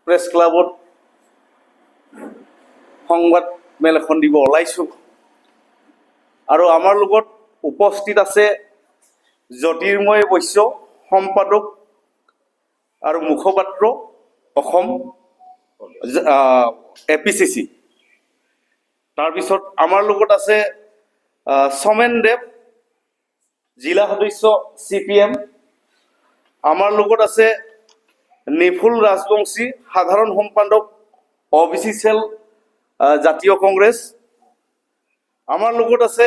Press ক্লাবত সংবাদ মেল এখন দিব ওলাইছোঁ আৰু আমাৰ লগত উপস্থিত আছে জ্যোতিৰ্ময় বৈশ্য, সম্পাদক আৰু মুখপাত্ৰ অসম APCC। তাৰপিছত আমাৰ লগত আছে সমেন দেৱ, জিলা সদস্য CPM। আমাৰ লগত আছে নিফুল ৰাজবংশী, সাধাৰণ সম্পাদক OBC চেল জাতীয় কংগ্ৰেছ। আমাৰ লগত আছে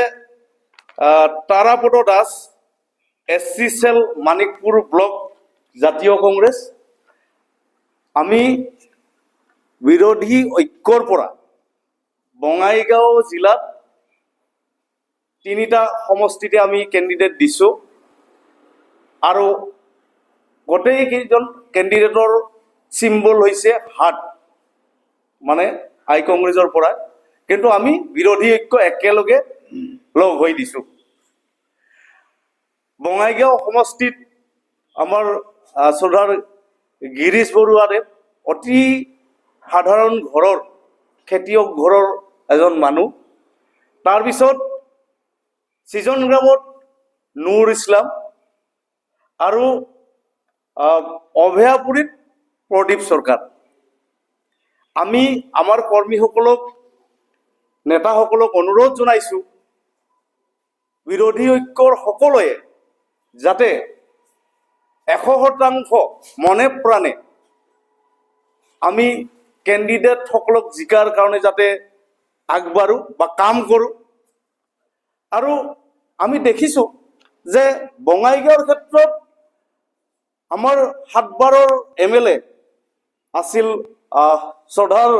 Tarapada Das, SC cell Manikpur block জাতীয় কংগ্ৰেছ। আমি বিৰোধী ঐক্যৰ পৰা বঙাইগাঁও জিলাত 3টা সমষ্টিতে আমি কেণ্ডিডেট দিছোঁ আৰু গোটেইকেইজন কেণ্ডিডেটৰ চিম্বল হৈছে হাত, মানে আই কংগ্ৰেছৰ পৰা, কিন্তু আমি বিৰোধী ঐক্য একেলগে লগ হৈ দিছোঁ। বঙাইগাঁও সমষ্টিত আমাৰ শ্ৰদ্ধাৰ গিৰীশ বৰুৱাদেৱ অতি সাধাৰণ ঘৰৰ, খেতিয়ক ঘৰৰ এজন মানুহ। তাৰপিছত চিজন গ্ৰামত নুৰ ইছলাম আৰু অভয়াপুৰীত প্ৰদীপ চৰকাৰ। আমি আমাৰ কৰ্মীসকলক, নেতাসকলক অনুৰোধ জনাইছোঁ বিৰোধী ঐক্যৰ সকলোৱে যাতে 100% মনে প্ৰাণে আমি কেণ্ডিডেটসকলক জিকাৰ কাৰণে যাতে আগবাঢ়ো বা কাম কৰোঁ। আৰু আমি দেখিছোঁ যে বঙাইগাঁৱৰ ক্ষেত্ৰত আমাৰ 7 বাৰৰ MLA আছিল শ্ৰদ্ধাৰ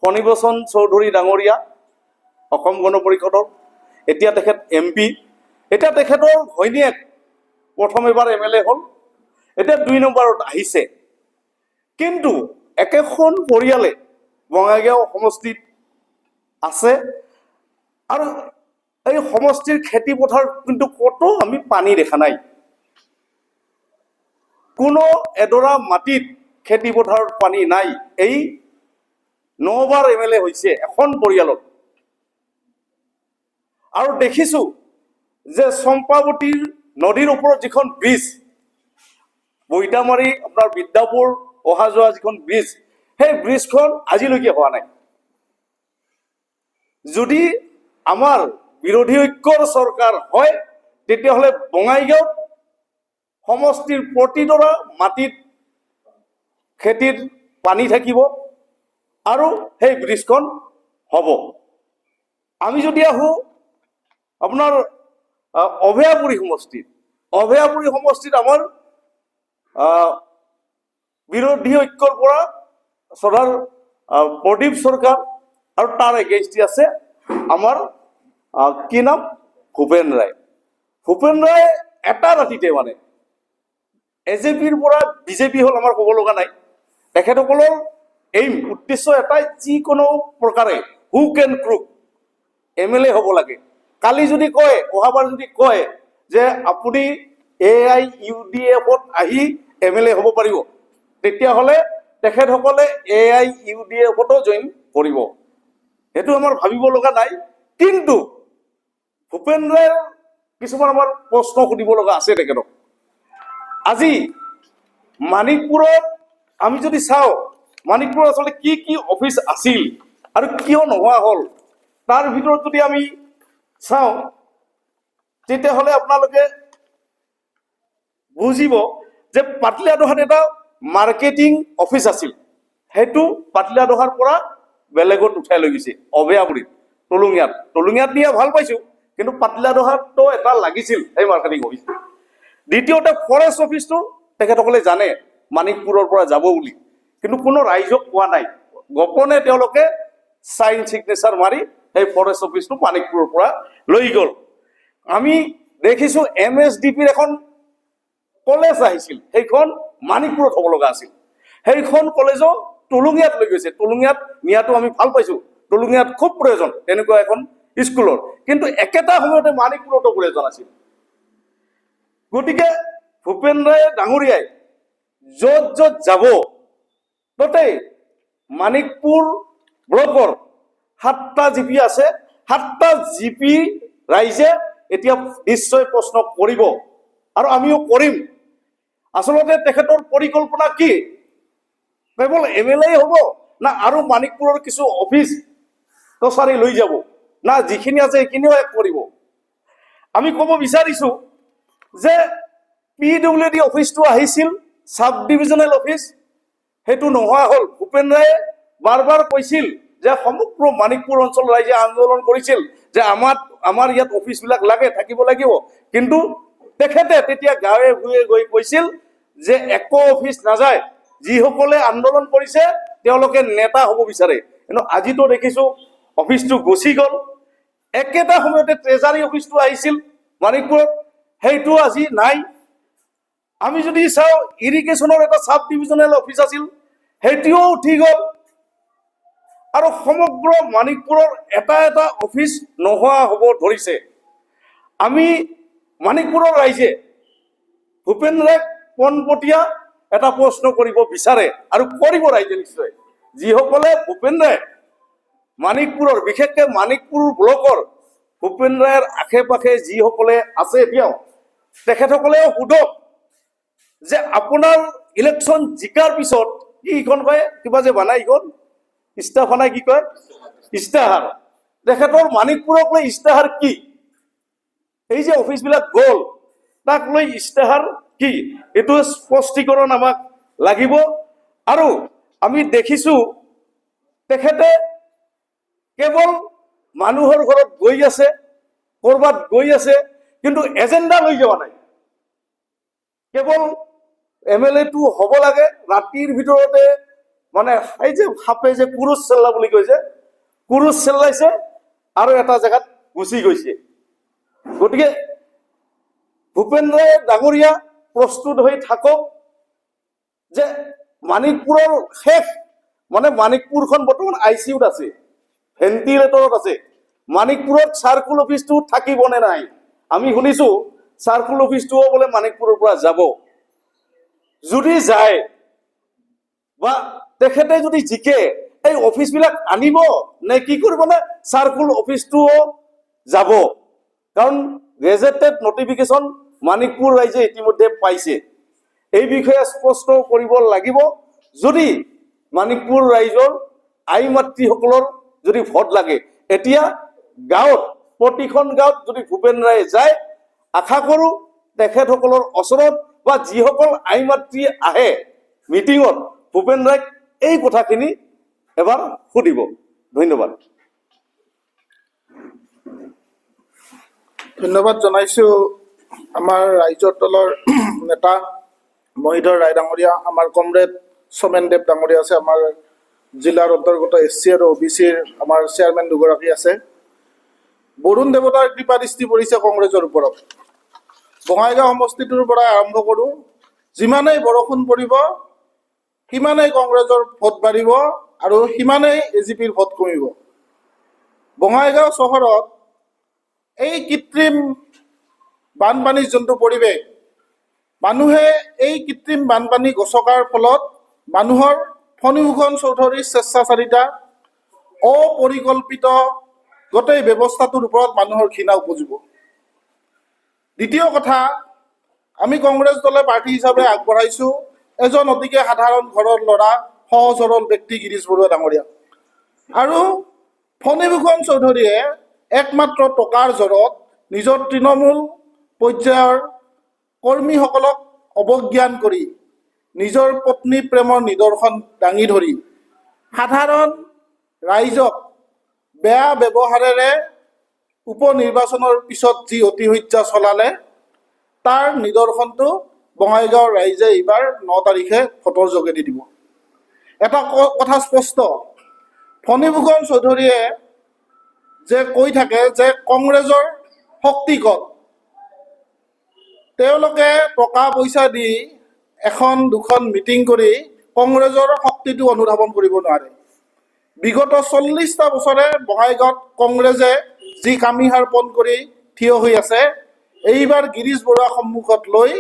ফণীভূষণ চৌধুৰী ডাঙৰীয়া, অসম গণ পৰিষদৰ। এতিয়া তেখেত MP। এতিয়া তেখেতৰ ঘৈণীয়েক প্ৰথম এবাৰ MLA হ'ল, এতিয়া 2 নম্বৰত আহিছে। কিন্তু একেখন পৰিয়ালে বঙাইগাঁও সমষ্টিত আছে আৰু এই সমষ্টিৰ খেতি পথাৰ কিন্তু ক'তো আমি পানী দেখা নাই। কোনো এডৰা মাটিত খেতি পথাৰত পানী নাই। এই 9 বাৰ MLA হৈছে এখন পৰিয়ালত। আৰু দেখিছোঁ যে চম্পাৱতীৰ নদীৰ ওপৰত যিখন ব্ৰিজ, বৈতামাৰী আপোনাৰ বিদ্যাপুৰ অহা যোৱা যিখন ব্ৰিজ, সেই ব্ৰিজখন আজিলৈকে হোৱা নাই। যদি আমাৰ বিৰোধী ঐক্যৰ চৰকাৰ হয়, তেতিয়াহ'লে বঙাইগাঁৱত সমষ্টিৰ প্ৰতিডৰা মাটিত খেতিৰ পানী থাকিব আৰু সেই ব্ৰিজখন হ'ব। আমি যদি আহোঁ আপোনাৰ অভয়াপুৰী সমষ্টিত আমাৰ বিৰোধী ঐক্যৰ পৰা শ্ৰদ্ধাৰ প্ৰদীপ চৰকাৰ আৰু তাৰ এগেইনষ্টে আছে আমাৰ কি নাম, ভূপেন ৰায়। ভূপেন ৰায় এটা ৰাতিতে মানে AJPৰ পৰা BJP হ'ল আমাৰ ক'ব লগা নাই। তেখেতসকলৰ এইম, উদ্দেশ্য এটাই, যিকোনো প্ৰকাৰে হুক এণ্ড ক্ৰুক MLA হ'ব লাগে। কালি যদি কয়, অহাবাৰ যদি কয় যে আপুনি AIUDFত আহি MLA হ'ব পাৰিব, তেতিয়াহ'লে তেখেতসকলে AIUDFতো জইন কৰিব। সেইটো আমাৰ ভাবিব লগা নাই। কিন্তু ভূপেন ৰায়ৰ কিছুমান আমাৰ প্ৰশ্ন সুধিব লগা আছে তেখেতক। আজি মানিকপুৰত আমি যদি চাওঁ, মানিকপুৰত আচলতে কি কি অফিচ আছিল আৰু কিয় নোহোৱা হ'ল, তাৰ ভিতৰত যদি আমি চাওঁ, তেতিয়াহ'লে আপোনালোকে বুজিব যে পাটলিয়াদহাত এটা মাৰ্কেটিং অফিচ আছিল। সেইটো পাটলিয়াদহাৰ পৰা বেলেগত উঠাই লৈ গৈছে, অভয়াপুৰীত, টলুঙিয়াত নিয়ে ভাল পাইছোঁ, কিন্তু পাটলিয়াদহাতো এটা লাগিছিল সেই মাৰ্কেটিং অফিচ। দ্বিতীয়তে ফৰেষ্ট অফিচটো তেখেতসকলে জানে মানিকপুৰৰ পৰা যাব বুলি, কিন্তু কোনো ৰাইজক কোৱা নাই। গোপনে তেওঁলোকে চাইন ছিগনেচাৰ মাৰি সেই ফৰেষ্ট অফিচটো মানিকপুৰৰ পৰা লৈ গ'ল। আমি দেখিছোঁ MSDPৰ এখন কলেজ আহিছিল, সেইখন মানিকপুৰত হ'ব লগা আছিল। সেইখন কলেজো টলুঙিয়াত লৈ গৈছে। টলুঙিয়াত নিয়াটো আমি ভাল পাইছোঁ, টলুঙিয়াত খুব প্ৰয়োজন তেনেকুৱা এখন স্কুলৰ, কিন্তু একেটা সময়তে মানিকপুৰতো প্ৰয়োজন আছিল। গতিকে ভূপেন ৰায় ডাঙৰীয়াই য'ত য'ত যাব, ততেই মানিকপুৰ ব্লকৰ 7টা জিপি আছে, 7টা জিপি ৰাইজে এতিয়া নিশ্চয় প্ৰশ্ন কৰিব আৰু আমিও কৰিম। আচলতে তেখেতৰ পৰিকল্পনা কি? কেৱল MLA হ'ব না আৰু মানিকপুৰৰ কিছু অফিচ কছাৰী লৈ যাব, না যিখিনি আছে সেইখিনিও শেষ কৰিব? আমি ক'ব বিচাৰিছো যে PWD অফিচটো আহিছিল, সাব ডিভিজনেল অফিচ, সেইটো নোহোৱা হ'ল। ভূপেন ৰায়ে বাৰ বাৰ কৈছিল যে সমগ্ৰ মানিকপুৰ অঞ্চল ৰাইজে আন্দোলন কৰিছিল যে আমাৰ ইয়াত অফিচবিলাক লাগে, থাকিব লাগিব, কিন্তু তেখেতে তেতিয়া গাঁৱে ভূঞে গৈ কৈছিল যে একো অফিচ নাযায়, যিসকলে আন্দোলন কৰিছে তেওঁলোকে নেতা হ'ব বিচাৰে। কিন্তু আজিতো দেখিছো অফিচটো গুচি গ'ল। একেটা সময়তে ট্ৰেজাৰী অফিচটো আহিছিল মানিকপুৰত, সেইটো আজি নাই। আমি যদি চাওঁ ইৰিগেশ্যনৰ এটা সাব ডিভিজনেল অফিচ আছিল, সেইটোও উঠি গ'ল। আৰু সমগ্ৰ মানিকপুৰৰ এটা এটা অফিচ নোহোৱা হ'ব ধৰিছে। আমি মানিকপুৰৰ ৰাইজে ভূপেন ৰায়ক পোনপটীয়া এটা প্ৰশ্ন কৰিব বিচাৰে আৰু কৰিব ৰাইজে নিশ্চয়। যিসকলে ভূপেন ৰায় মানিকপুৰৰ, বিশেষকৈ মানিকপুৰ ব্লকৰ ভূপেন ৰায়ৰ আশে পাশে যিসকলে আছে এতিয়াও, তেখেতসকলেও সোধক যে আপোনাৰ ইলেকশ্যন জিকাৰ পিছত কিখন কয়, কিবা যে বনাই ইখন ইস্তাফানাই কি কয়, ইস্তাহাৰ। তেখেতৰ মানিকপুৰক লৈ ইস্তাহাৰ কি? এই যে অফিচবিলাক গ'ল তাক লৈ ইস্তাহাৰ কি? এইটো স্পষ্টীকৰণ আমাক লাগিব। আৰু আমি দেখিছো তেখেতে কেৱল মানুহৰ ঘৰত গৈ আছে, কৰবাত গৈ আছে, কিন্তু এজেণ্ডা লৈ যোৱা নাই। কেৱল MLA-টো হ'ব লাগে, ৰাতিৰ ভিতৰতে মানে এই যে সাপে যে কুৰুচ চেল্লা বুলি কৈছে, কুৰুচ চেল্লাইছে আৰু এটা জেগাত গুচি গৈছে। গতিকে ভূপেন ৰায় ডাঙৰীয়া প্ৰস্তুত হৈ থাকক যে মানিকপুৰৰ শেষ, মানে মানিকপুৰখন বৰ্তমান ICUত আছে, ভেন্টিলেটৰত আছে। মানিকপুৰত চাৰ্কুল অফিচটো থাকিব নে নাই? আমি শুনিছো চাৰ্কুল অফিচটোও বোলে মানিকপুৰৰ পৰা যাব। যদি যায় বা তেখেতে যদি জিকে, এই অফিচবিলাক আনিব নে কি কৰিব, নে চাৰ্কুল অফিচটোও যাব? কাৰণ গেজেটেড নটিফিকেশ্যন মানিকপুৰ ৰাইজে ইতিমধ্যে পাইছে। এই বিষয়ে স্পষ্ট কৰিব লাগিব। যদি মানিকপুৰ ৰাইজৰ আই মাতৃসকলৰ যদি ভোট লাগে, এতিয়া গাঁৱত, প্ৰতিখন গাঁৱত যদি ভূপেন ৰায়ে যায়, আশা কৰো তেখেতসকলৰ ওচৰত বা যিসকল আই মাতৃ আহে মিটিঙত, ভূপেন ৰায়ক এই কথাখিনি এবাৰ সুধিব। ধন্যবাদ। ধন্যবাদ জনাইছো আমাৰ ৰাইজৰ দলৰ নেতা মহিধৰ ৰায় ডাঙৰীয়া, আমাৰ কমৰেড সোমেন দেৱ ডাঙৰীয়া আছে, আমাৰ জিলাৰ অন্তৰ্গত SC আৰু OBC-ৰ আমাৰ চেয়াৰমেন দুগৰাকী আছে। বৰুণ দেৱতাৰ কৃপা দৃষ্টি পৰিছে কংগ্ৰেছৰ ওপৰত। বঙাইগাঁও সমষ্টিটোৰ পৰা আৰম্ভ কৰোঁ, যিমানেই বৰষুণ পৰিব সিমানেই কংগ্ৰেছৰ ভোট বাঢ়িব আৰু সিমানেই AGPৰ ভোট কমিব। বঙাইগাঁও চহৰত এই কৃত্ৰিম বানপানীৰ যোনটো পৰিৱেশ, মানুহে এই কৃত্ৰিম বানপানী গছকাৰ ফলত মানুহৰ ফণীভূষণ চৌধুৰীৰ স্বেচ্ছাচাৰিতা, অপৰিকল্পিত গোটেই ব্যৱস্থাটোৰ ওপৰত মানুহৰ ঘৃণা উপজিব। দ্বিতীয় কথা, আমি কংগ্ৰেছ দলে প্ৰাৰ্থী হিচাপে আগবঢ়াইছোঁ এজন অতিকে সাধাৰণ ঘৰৰ ল'ৰা, সহজ সৰল ব্যক্তি গিৰীশ বৰুৱা ডাঙৰীয়া। আৰু ফণীভূষণ চৌধুৰীয়ে একমাত্ৰ টকাৰ জোৰত নিজৰ তৃণমূল পৰ্যায়ৰ কৰ্মীসকলক অৱজ্ঞান কৰি, নিজৰ পত্নী প্ৰেমৰ নিদৰ্শন দাঙি ধৰি সাধাৰণ ৰাইজক বেয়া ব্যৱহাৰেৰে উপনিৰ্বাচনৰ পিছত যি অতিহত্যা চলালে, তাৰ নিদৰ্শনটো বঙাইগাঁৱৰ ৰাইজে এইবাৰ 9 তাৰিখে ভোটৰ যোগেদি দিব। এটা কথা স্পষ্ট, ফণীভূষণ চৌধুৰীয়ে যে কৈ থাকে যে কংগ্ৰেছৰ শক্তি ক'ত, তেওঁলোকে টকা পইচা দি এখন দুখন মিটিং কৰি কংগ্ৰেছৰ শক্তিটো অনুধাৱন কৰিব নোৱাৰে। বিগত 40টা বছৰে বঙাইগাঁৱত কংগ্ৰেছে যি কামিহাৰপণ কৰি থিয় হৈ আছে, এইবাৰ গিৰীশ বৰুৱা সন্মুখত লৈ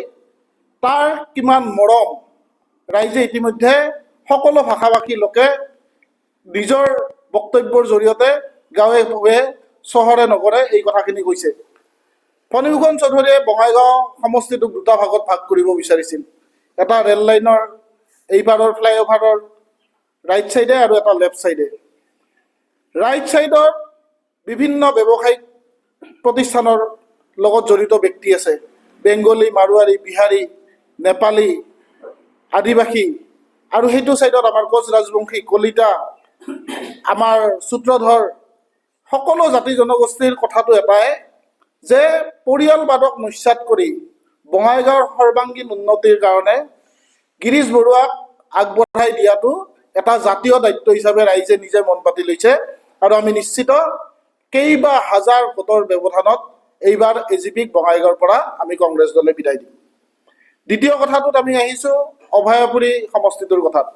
তাৰ কিমান মৰম ৰাইজে ইতিমধ্যে সকলো ভাষা ভাষী লোকে নিজৰ বক্তব্যৰ জৰিয়তে গাঁৱে ভূঞে চহৰে নগৰে এই কথাখিনি কৈছে। ফণীভূষণ চৌধুৰীয়ে বঙাইগাঁও সমষ্টিটোক দুটা ভাগত ভাগ কৰিব বিচাৰিছিল। এটা ৰেল লাইনৰ এইপাৰৰ ফ্লাইঅভাৰৰ ৰাইট চাইডে আৰু এটা লেফ্ট চাইডে। ৰাইট চাইডৰ বিভিন্ন ব্যৱসায়িক প্ৰতিষ্ঠানৰ লগত জড়িত ব্যক্তি আছে, বেংগলী, মাৰোৱাৰী, বিহাৰী, নেপালী, আদিবাসী, আৰু সেইটো চাইডত আমাৰ কোচ ৰাজবংশী, কলিতা, আমাৰ সূত্ৰধৰ, সকলো জাতি জনগোষ্ঠীৰ কথাটো এটাই যে পৰিয়ালবাদক নস্যাৎ কৰি বঙাইগাঁৱৰ সৰ্বাংগীন উন্নতিৰ কাৰণে গিৰীশ বৰুৱাক আগবঢ়াই দিয়াটো এটা জাতীয় দায়িত্ব হিচাপে ৰাইজে নিজে মন পাতি লৈছে। আৰু আমি নিশ্চিত কেইবা হাজাৰ ভোটৰ ব্যৱধানত এইবাৰ এজিপিক বঙাইগাঁৱৰ পৰা আমি কংগ্ৰেছ দলে বিদায় দিম। দ্বিতীয় কথাটোত আমি আহিছোঁ অভয়াপুৰী সমষ্টিটোৰ কথাত।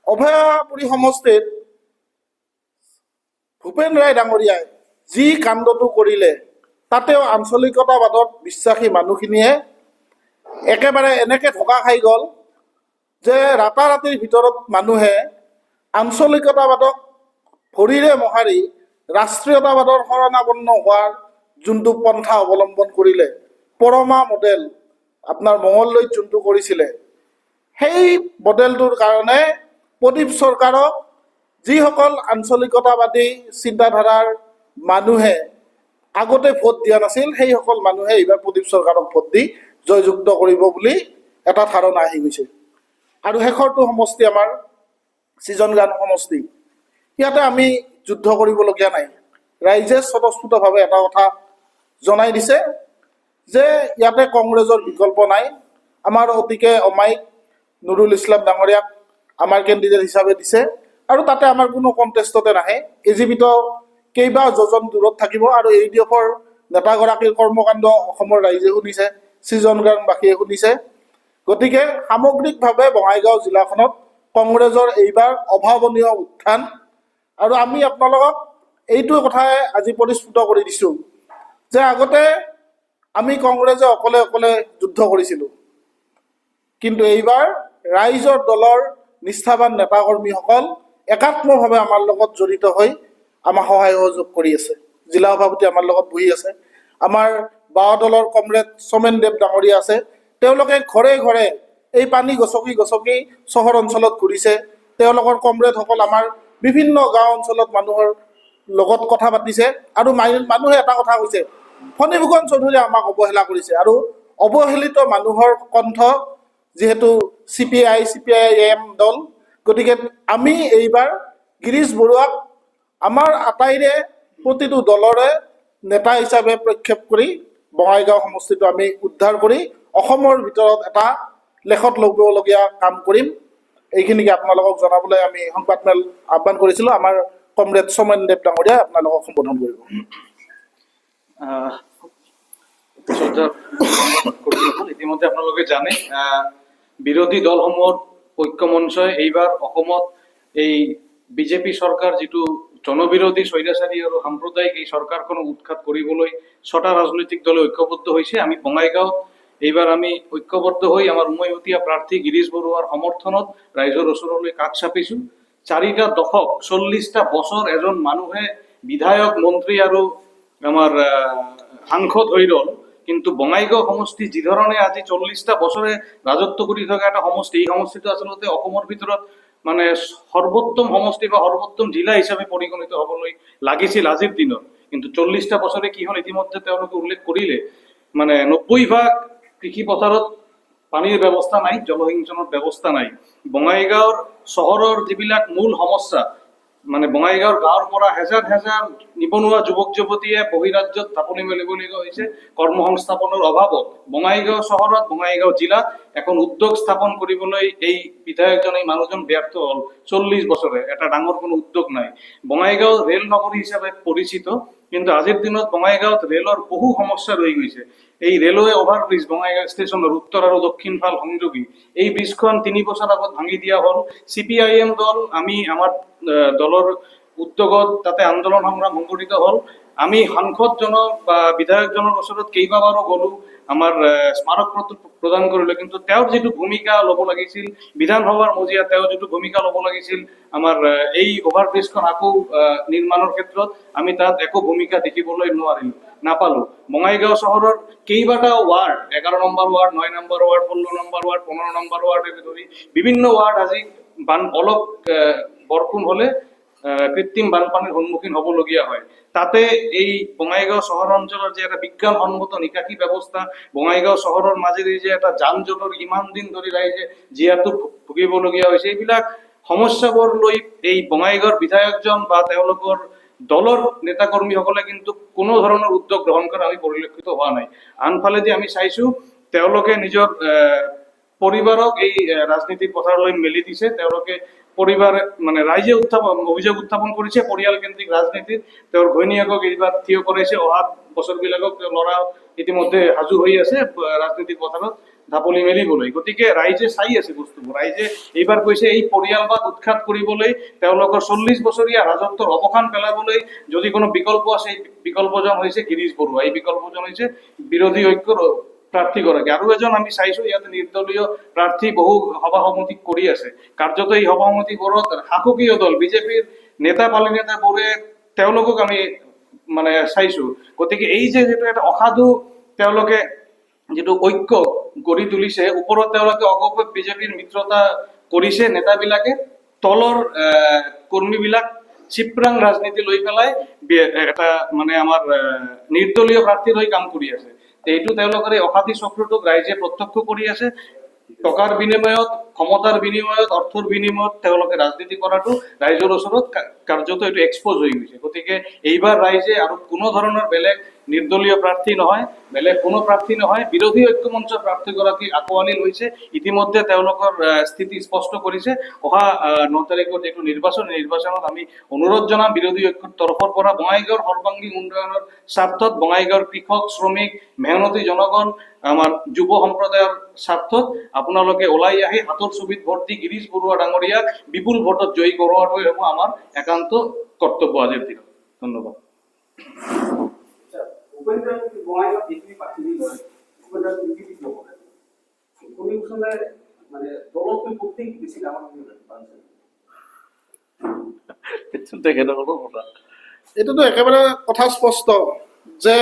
অভয়াপুৰী সমষ্টিত ভূপেন ৰায় ডাঙৰীয়াই যি কাণ্ডটো কৰিলে, তাতেও আঞ্চলিকতাবাদত বিশ্বাসী মানুহখিনিয়ে একেবাৰে এনেকৈ ঢকা খাই গ'ল যে ৰাতাৰাতিৰ ভিতৰত মানুহে আঞ্চলিকতাবাদক ভৰিৰে মোহাৰি ৰাষ্ট্ৰীয়তাবাদৰ শৰণাপন্ন হোৱাৰ যোনটো পন্থা অৱলম্বন কৰিলে, পৰমা মডেল আপোনাৰ মঙলদৈত যোনটো কৰিছিলে, সেই মডেলটোৰ কাৰণে প্ৰদীপ চৰকাৰক যিসকল আঞ্চলিকতাবাদী চিন্তাধাৰাৰ মানুহে আগতে ভোট দিয়া নাছিল, সেইসকল মানুহে এইবাৰ প্ৰদীপ চৰকাৰক ভোট দি জয়যুক্ত কৰিব বুলি এটা ধাৰণা আহি গৈছে। আৰু শেষৰটো সমষ্টি আমাৰ সৃজনগাঁও সমষ্টি। ইয়াতে আমি যুদ্ধ কৰিবলগীয়া নাই। ৰাইজে স্বতঃস্ফূৰ্তভাৱে এটা কথা জনাই দিছে যে ইয়াতে কংগ্ৰেছৰ বিকল্প নাই। আমাৰ অতিকে অমায়িক নুৰুল ইছলাম ডাঙৰীয়াক আমাৰ কেণ্ডিডেট হিচাপে দিছে, আৰু তাতে আমাৰ কোনো কণ্টেষ্টতে নাহে। এজিপিতো কেইবা যোজন দূৰত থাকিব, আৰু ADF-ৰ নেতাগৰাকীৰ কৰ্মকাণ্ড অসমৰ ৰাইজে শুনিছে, সৃজনগাঁওবাসীয়ে শুনিছে। গতিকে সামগ্ৰিকভাৱে বঙাইগাঁও জিলাখনত কংগ্ৰেছৰ এইবাৰ অভাৱনীয় উত্থান। আৰু আমি আপোনালোকক এইটো কথাই আজি পৰিস্ফুট কৰি দিছোঁ যে আগতে আমি কংগ্ৰেছে অকলে অকলে যুদ্ধ কৰিছিলোঁ, কিন্তু এইবাৰ ৰাইজৰ দলৰ নিষ্ঠাবান নেতাকৰ্মীসকল একাত্মভাৱে আমাৰ লগত জড়িত হৈ আমাক সহায় সহযোগ কৰি আছে। জিলা সভাপতি আমাৰ লগত বহি আছে, আমাৰ বাও দলৰ কমৰেড সোমেন দেৱ ডাঙৰীয়া আছে। তেওঁলোকে ঘৰে ঘৰে এই পানী গছকি গছকি চহৰ অঞ্চলত ঘূৰিছে। তেওঁলোকৰ কমৰেডসকল আমাৰ বিভিন্ন গাঁও অঞ্চলত মানুহৰ লগত কথা পাতিছে, আৰু মানুহে এটা কথা কৈছে, ফণীভূষণ চৌধুৰীয়ে আমাক অৱহেলা কৰিছে। আৰু অৱহেলিত মানুহৰ কণ্ঠ যিহেতু CPI-CPIM দল, গতিকে আমি এইবাৰ গিৰীশ বৰুৱাক আমাৰ আটাইৰে প্ৰতিটো দলৰে নেতা হিচাপে প্ৰক্ষেপ কৰি বঙাইগাঁও সমষ্টিটো আমি উদ্ধাৰ কৰি অসমৰ ভিতৰত এটা লেখত ল'বলগীয়া কাম কৰিম। এইখিনিকে আপোনালোকক জনাবলৈ আমি সংবাদমেল আহ্বান কৰিছিলোঁ। আমাৰ কমৰেড সোমেন দেৱ ডাঙৰীয়াই আপোনালোকক সম্বোধন কৰিব। ইতিমধ্যে আপোনালোকে জানে বিৰোধী দলসমূহৰ ঐক্যমঞ্চই এইবাৰ অসমত এই বিজেপি চৰকাৰ, যিটো জনবিৰোধী, স্বৈৰাচাৰী আৰু সাম্প্ৰদায়িক এই চৰকাৰখনক উৎখাত কৰিবলৈ 6টা ৰাজনৈতিক দলে ঐক্যবদ্ধ হৈছে। আমি বঙাইগাঁও এইবাৰ আমি ঐক্যবদ্ধ হৈ আমাৰ উমৈহতীয়া প্ৰাৰ্থী গিৰীশ বৰুৱাৰ সমৰ্থনত ৰাইজৰ ওচৰলৈ কাষ চাপিছোঁ। 4টা দশক, 40টা বছৰ এজন মানুহে বিধায়ক, মন্ত্ৰী আৰু আমাৰ সাংসদ হৈ ৰ'ল, কিন্তু বঙাইগাঁও সমষ্টি যি ধৰণে আজি 40টা বছৰে ৰাজত্ব কৰি থকা এটা সমষ্টি, এই সমষ্টিটো আচলতে অসমৰ ভিতৰত মানে সৰ্বোত্তম সমষ্টি বা সৰ্বোত্তম জিলা হিচাপে পৰিগণিত হ'বলৈ লাগিছিল আজিৰ দিনত। কিন্তু 40টা বছৰে কি হ'ল, ইতিমধ্যে তেওঁলোকে উল্লেখ কৰিলে, মানে 90% কৃষি পথাৰত পানীৰ ব্যৱস্থা নাই, জলসিঞ্চনৰ ব্যৱস্থা নাই। বঙাইগাঁৱৰ চহৰৰ যিবিলাক মূল সমস্যা, মানে বঙাইগাঁৱৰ গাঁৱৰ পৰা হেজাৰ হেজাৰ নিবনুৱা যুৱক যুৱতীয়ে বহিৰাজ্যত ঢাপলি মেলিবলগীয়া হৈছে কৰ্মসংস্থাপনৰ অভাৱত। বঙাইগাঁও চহৰত, বঙাইগাঁও জিলাত এখন উদ্যোগ স্থাপন কৰিবলৈ এই বিধায়কজন, এই মানুহজন ব্যৰ্থ হ'ল। 40 বছৰে এটা ডাঙৰ কোনো উদ্যোগ নাই। বঙাইগাঁও ৰেল নগৰী হিচাপে পৰিচিত, কিন্তু আজিৰ দিনত বঙাইগাঁৱত ৰেলৰ বহু সমস্যা ৰৈ গৈছে। এই ৰেলৱে অভাৰব্ৰিজ, বঙাইগাঁও ষ্টেচনৰ উত্তৰ আৰু দক্ষিণ ফাল সংযোগী, এই ব্ৰিজখন 3 বছৰ আগত ভাঙি দিয়া হ'ল। CPIM দল, আমি আমাৰ দলৰ উদ্যোগত তাতে আন্দোলন সংগ্ৰাম সংঘটিত হ'ল। আমি সাংসদজনক বা বিধায়কজনৰ ওচৰত কেইবাবাৰো গ'লো, আমাৰ স্মাৰক পত্ৰ প্ৰদান কৰিলো, কিন্তু তেওঁৰ যিটো ভূমিকা ল'ব লাগিছিল বিধানসভাৰ মজিয়াত, তেওঁ যিটো ভূমিকা ল'ব লাগিছিল আমাৰ এই অভাৰব্ৰিজখন আকৌ নিৰ্মাণৰ ক্ষেত্ৰত, আমি তাত একো ভূমিকা দেখিবলৈ নাপালো। বঙাইগাঁও চহৰৰ কেইবাটাও ward, 11 number ward, 9 number ward, 16 number ward, 15 number ৱাৰ্ডকে ধৰি বিভিন্ন ৱাৰ্ড আজি অলপ বৰষুণ হলে কৃত্ৰিম বানপানীৰ সন্মুখীন হ'বলগীয়া হয়। তাতে এই বঙাইগাঁও চহৰ অঞ্চলৰ যে এটা বিজ্ঞানসন্মত নিকাশী ব্যৱস্থা, বঙাইগাঁও চহৰৰ মাজেদি যে এটা যান জঁটৰ ইমান দিন ধৰি ৰাইজে জীয়াতু ভুগিবলগীয়া হৈছে, এইবিলাক সমস্যাবোৰ লৈ এই বঙাইগাঁৱৰ বিধায়কজন বা তেওঁলোকৰ দলৰ নেতাকৰ্মীসকলে কিন্তু কোনো ধৰণৰ উদ্যোগ গ্ৰহণ কৰা আমি পৰিলক্ষিত হোৱা নাই। আনফালেদি আমি চাইছো তেওঁলোকে নিজৰ পৰিবাৰক এই ৰাজনীতিৰ পথাৰলৈ মেলি দিছে। তেওঁলোকে পৰিবাৰ মানে ৰাইজে অভিযোগ উত্থাপন কৰিছে পৰিয়ালকেন্দ্ৰিক ৰাজনীতিত, তেওঁৰ ঘৈণীয়েকক এইবাৰ থিয় কৰাইছে, অহা বছৰবিলাকক ল'ৰা ইতিমধ্যে সাজু হৈ আছে ৰাজনীতিৰ পথাৰত ঢাপলি মেলিবলৈ। গতিকে ৰাইজে চাই আছে বস্তুবোৰ। ৰাইজে এইবাৰ কৈছে এই পৰিয়ালবাদ উৎখাত কৰিবলৈ, তেওঁলোকৰ 40 বছৰীয়া ৰাজত্বৰ অৱসান পেলাবলৈ যদি কোনো বিকল্প আছে, এই বিকল্পজন হৈছে গিৰিশ বৰুৱা, এই বিকল্পজন হৈছে বিৰোধী ঐক্যৰ প্ৰাৰ্থীগৰাকী। আৰু এজন আমি চাইছো ইয়াতে নিৰ্দলীয় প্ৰাৰ্থী বহু সভা সমিতি কৰি আছে। কাৰ্যত এই সভা সমিতিবোৰত শাসকীয় দল বিজেপিৰ নেতা পালি নেতাবোৰে তেওঁলোকক আমি মানে চাইছো। গতিকে এই যে যিটো এটা অসাধু তেওঁলোকে যিটো ঐক্য গঢ়ি তুলিছে, ওপৰত তেওঁলোকে অগপ বিজেপিৰ মিত্ৰতা কৰিছে নেতাবিলাকে, তলৰ কৰ্মীবিলাক চিপ্ৰাং ৰাজনীতি লৈ পেলাই এটা মানে আমাৰ নিৰ্দলীয় প্ৰাৰ্থীৰ হৈ কাম কৰি আছে। এইটো তেওঁলোকৰ এই অসাধি চক্ৰটোক ৰাইজে প্ৰত্যক্ষ কৰি আছে। টকাৰ বিনিময়ত, ক্ষমতাৰ বিনিময়ত, অৰ্থৰ বিনিময়ত তেওঁলোকে ৰাজনীতি কৰাটো ৰাইজৰ ওচৰত কাৰ্যত এইটো এক্সপ'জ হৈ গৈছে। গতিকে এইবাৰ ৰাইজে আৰু কোনো ধৰণৰ বেলেগ নিৰ্দলীয় প্ৰাৰ্থী নহয়, বেলেগ কোনো প্ৰাৰ্থী নহয়, বিৰোধী ঐক্য মঞ্চৰ প্ৰাৰ্থীগৰাকী আঁকোৱালি লৈছে। ইতিমধ্যে তেওঁলোকৰ স্থিতি স্পষ্ট কৰিছে। অহা 9 তাৰিখৰ যিটো নিৰ্বাচনত আমি অনুৰোধ জনাম বিৰোধী ঐক্যৰ তৰফৰ পৰা, বঙাইগাঁৱৰ সৰ্বাংগীন উন্নয়নৰ স্বাৰ্থত, বঙাইগাঁৱৰ কৃষক, শ্ৰমিক, মেহনতি জনগণ, আমাৰ যুৱ সম্প্ৰদায়ৰ স্বাৰ্থত আপোনালোকে ওলাই আহি হাতৰ ছবিত ভোট দি গিৰিশ বৰুৱা ডাঙৰীয়াক বিপুল ভোটত জয়ী কৰোৱাটোৱে হ'ব আমাৰ একান্ত কৰ্তব্য আজিৰ দিনত। ধন্যবাদ। এইটোতো একেবাৰে কথা স্পষ্ট যে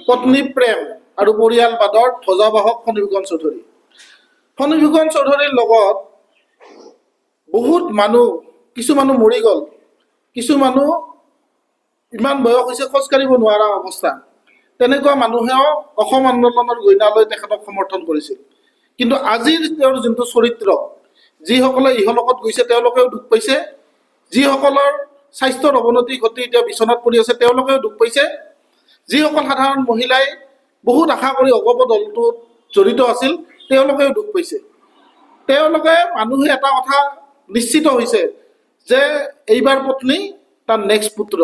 পত্নী প্ৰেম আৰু পৰিয়ালবাদৰ ধ্বজাবাহক ফণী ফুকন চৌধুৰী। ফণী ফুকন চৌধুৰীৰ লগত বহুত মানুহ, কিছু মানুহ মৰি গ'ল, কিছু মানুহ ইমান বয়স হৈছে খোজকাঢ়িব নোৱাৰা অৱস্থা। তেনেকুৱা মানুহেও অসম আন্দোলনৰ গইনালৈ তেখেতক সমৰ্থন কৰিছিল। কিন্তু আজিৰ তেওঁৰ যোনটো চৰিত্ৰ, যিসকলে ইহলোকত গৈছে তেওঁলোকেও দুখ পাইছে, যিসকলৰ স্বাস্থ্যৰ অৱনতি ঘটি এতিয়া বিচনাত পৰি আছে তেওঁলোকেও দুখ পাইছে, যিসকল সাধাৰণ মহিলাই বহুত আশা কৰি অগপ দলটোত জড়িত আছিল তেওঁলোকেও দুখ পাইছে। তেওঁলোকে মানুহে এটা কথা নিশ্চিত হৈছে যে এইবাৰ পত্নী তাৰ নেক্সট পুত্ৰ,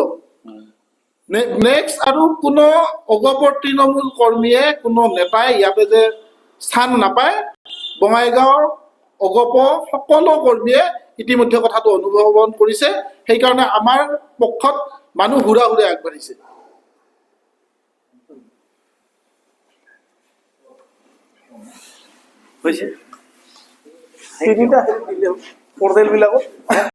নেক্সট আৰু কোনো অগপৰ তৃণমূল কৰ্মীয়ে, কোনো নেতাই ইয়াতে যে স্থান নাপায়, বঙাইগাঁৱৰ অগপ সকলো কৰ্মীয়ে ইতিমধ্যে কথাটো অনুভৱন কৰিছে। সেইকাৰণে আমাৰ পক্ষত মানুহ হুৰা হুৰে আগবাঢ়িছে। তিনিটা পৰ্টেলবিলাকত